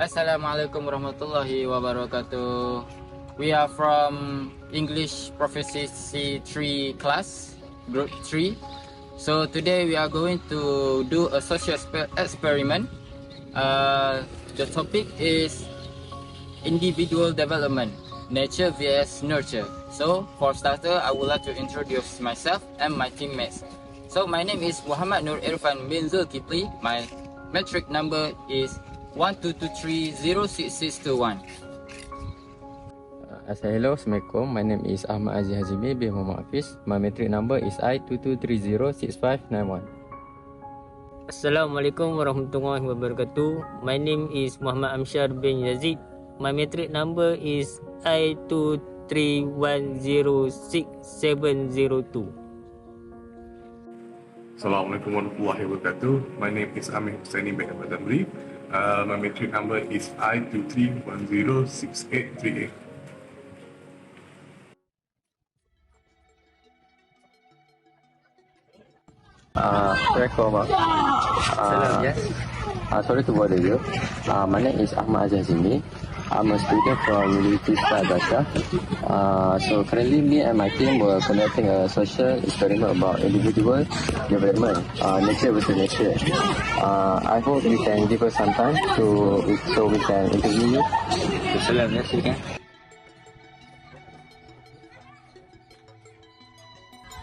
Assalamualaikum warahmatullahi wabarakatuh. We are from English Proficiency 3 class, group 3. So today we are going to do a social experiment. The topic is individual development, nature vs nurture. So for starter, I would like to introduce myself and my teammates. So my name is Mohammad Nurirfan bin Zolkiplee. My metric number is 12230661. Hello, Assalamualaikum. My name is Ahmad Azim Hazimi bin Muhammad Hafiz. My metric number is I22306591. Assalamualaikum warahmatullahi wabarakatuh. My name is Muhammad Amsyar bin Yazid. My metric number is I23106702. Assalamualaikum warahmatullahi wabarakatuh. My name is Amir Husaini bin Zamri. My metric number is I23106838. Assalamualaikum. Sorry to bother you. My name is Ahmad Hazimi. I'm a student from University Dhaka. So currently me and my team were conducting a social experiment about individual development, nature versus nature. I hope you can give us some time so we can interview you. Yes, you can.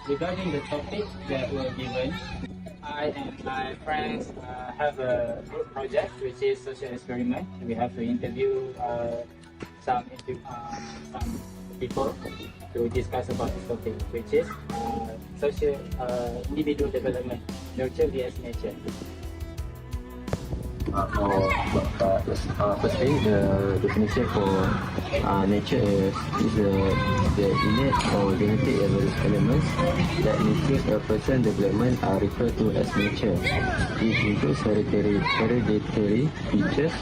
Regarding the topic that were given, I and my friends have a group project which is social experiment. We have to interview some people to discuss about this topic, which is social individual development, nurture vs nature. Firstly, the definition for nature is the innate or genetic elements that influence a person's development are referred to as nature. It includes hereditary features,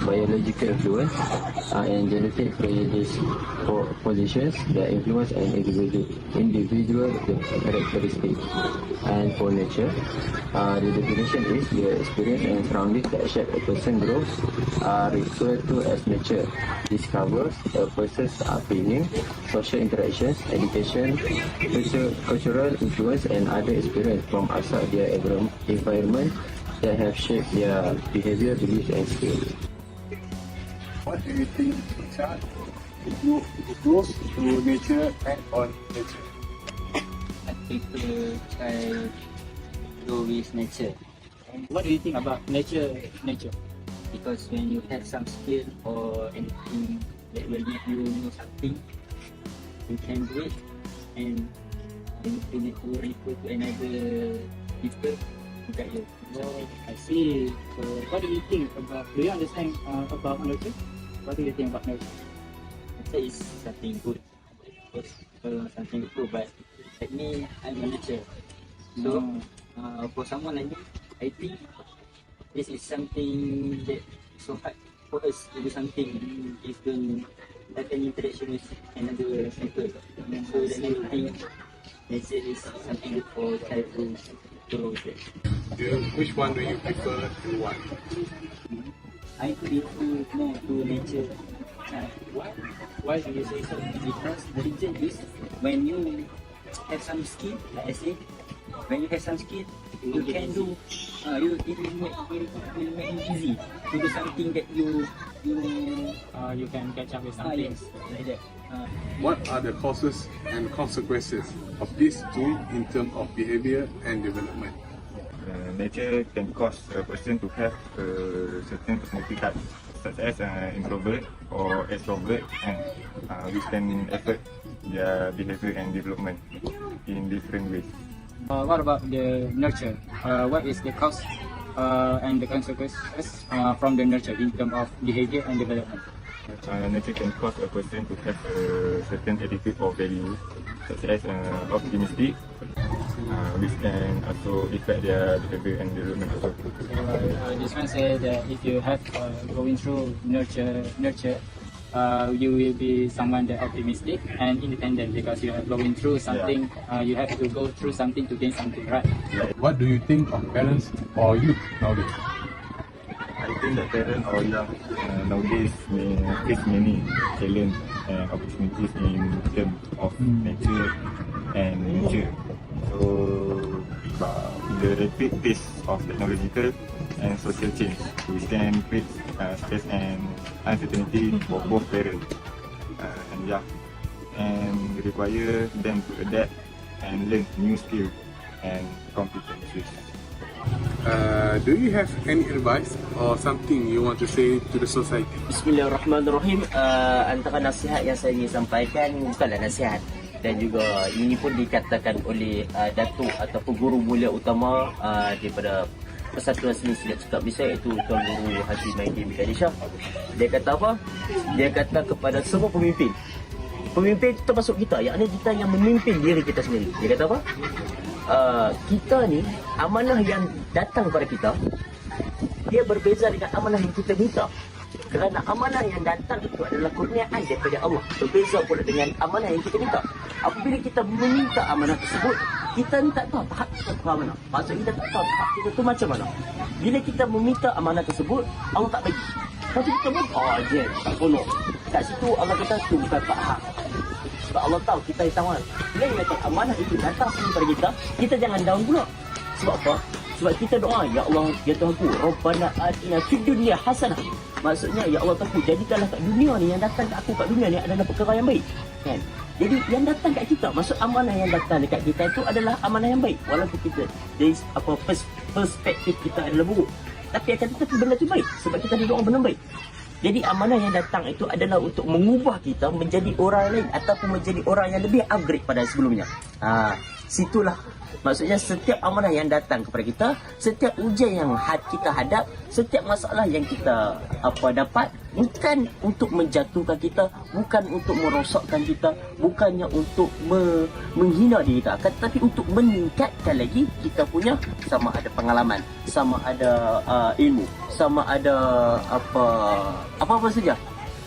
biological influence, and genetic predispositions that influence an individual characteristics. And for nature, the definition is the experience and surroundings that shape a person's growth are referred to as nature. This covers a person's upbringing, social interactions, education, cultural influence, and other experience from outside their environment that have shaped their behavior, beliefs, and skills. What do you think a child goes to nature and on nature? I think the child go with nature. What do you think about nature? Because when you have some skill or anything that will make you know something, you can do it, and you need to refer to another people to guide you. I see. So what do you think about, do you understand about nurture? What do you think about nurture? Nature is something good. It's something good, but like me, I'm a nature. So for someone like me, I think this is something that so hard for us to do something if don't have any interaction with another people. So that I think nature is something good for child to grow with. Which one do you prefer and why? I prefer more to nature. Why do you say so? Because the reason is when you have some skill, like I said, when you have some skill, you can do. It will make it easy to do something that you can catch up with something. yes, like that. What are the causes and consequences of these two in terms of behavior and development? Nature can cause a person to have a certain personality type, such as introvert or extrovert, and which can affect their behavior and development in different ways. What about the nurture? What is the cause and the consequences from the nurture in terms of behavior and development? Nature can cause a person to have a certain attitude or value, such as optimistic, which can also affect their behavior and development also. This one says that if you have going through nurture, you will be someone that optimistic and independent because you are going through something. You have to go through something to gain something, right? What do you think of parents or youth nowadays? I think students that parents or young nowadays may face many challenges and opportunities in terms of nature and nature. So the rapid pace of technological and social change, which can create stress and uncertainty for both parents and require them to adapt and learn new skills and competencies. Do you have any advice or something you want to say to the society? Bismillahirrahmanirrahim. Antara nasihat yang saya ingin sampaikan bukanlah nasihat, dan juga ini pun dikatakan oleh datuk ataupun guru mulia utama daripada Persatuan Seni Silat Cakap Malaysia, iaitu Tuan Guru Hazimi Malaysia. Dia kata apa? Dia kata kepada semua pemimpin termasuk kita, yakni kita yang memimpin diri kita sendiri. Dia kata apa? Kita ni, amanah yang datang kepada kita, dia berbeza dengan amanah yang kita minta. Kerana amanah yang datang itu adalah kurniaan daripada Allah. Berbeza pula dengan amanah yang kita minta. Apabila kita meminta amanah tersebut, kita ni tak tahu hak kita ke mana. Maksud kita tak tahu hak kita tu macam mana. Bila kita meminta amanah tersebut, Allah tak bagi. Tapi kita pun, je, tak penuh. Kat situ Allah kata, tu bukan hak. Sebab Allah tahu kita yang tahu. Bila yang kata amanah itu datang kepada kita jangan down pula. Sebab apa? Sebab kita doa, ya Allah, ya Tuhanku, Rabbana atina fid dunya hasanah. Maksudnya, ya Allah Tuhanku, jadikanlah kat dunia ni, yang datang kat aku kat dunia ni adalah perkara yang baik. Kan? Jadi yang datang kat kita, maksud amanah yang datang dekat kita itu adalah amanah yang baik. Walaupun kita dari perspektif kita adalah buruk, tapi akan tetapi benda tu baik sebab kita ada doa benda baik. Jadi amanah yang datang itu adalah untuk mengubah kita menjadi orang lain ataupun menjadi orang yang lebih upgrade pada sebelumnya. Situlah maksudnya setiap amanah yang datang kepada kita, setiap ujian yang kita hadap, setiap masalah yang kita dapat, bukan untuk menjatuhkan kita, bukan untuk merosakkan kita, bukannya untuk menghina diri kita, tetapi untuk meningkatkan lagi kita punya, sama ada pengalaman, sama ada ilmu, sama ada apa-apa saja.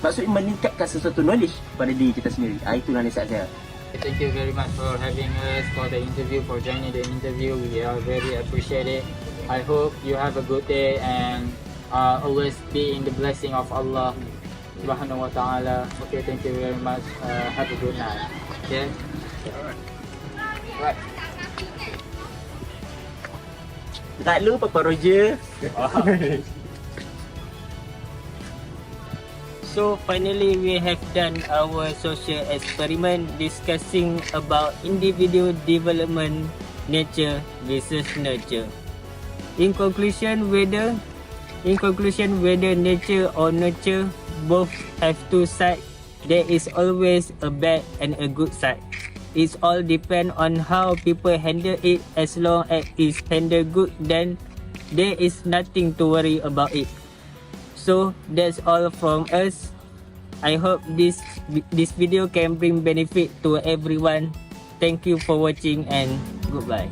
Maksudnya meningkatkan sesuatu knowledge pada diri kita sendiri. Itulah nasihat saya. Thank you very much for having us for the interview, for joining the interview. We are very appreciated. I hope you have a good day and always be in the blessing of Allah Subhanahu wa Taala. Okay, thank you very much. Have a good night. Okay. Right. Tak lupa Papa Roger. So finally we have done our social experiment discussing about individual development, nature versus nurture. In conclusion, whether nature or nurture both have two sides, there is always a bad and a good side. It's all depend on how people handle it. As long as it's handled good, then there is nothing to worry about it. So that's all from us. I hope this video can bring benefit to everyone. Thank you for watching and goodbye.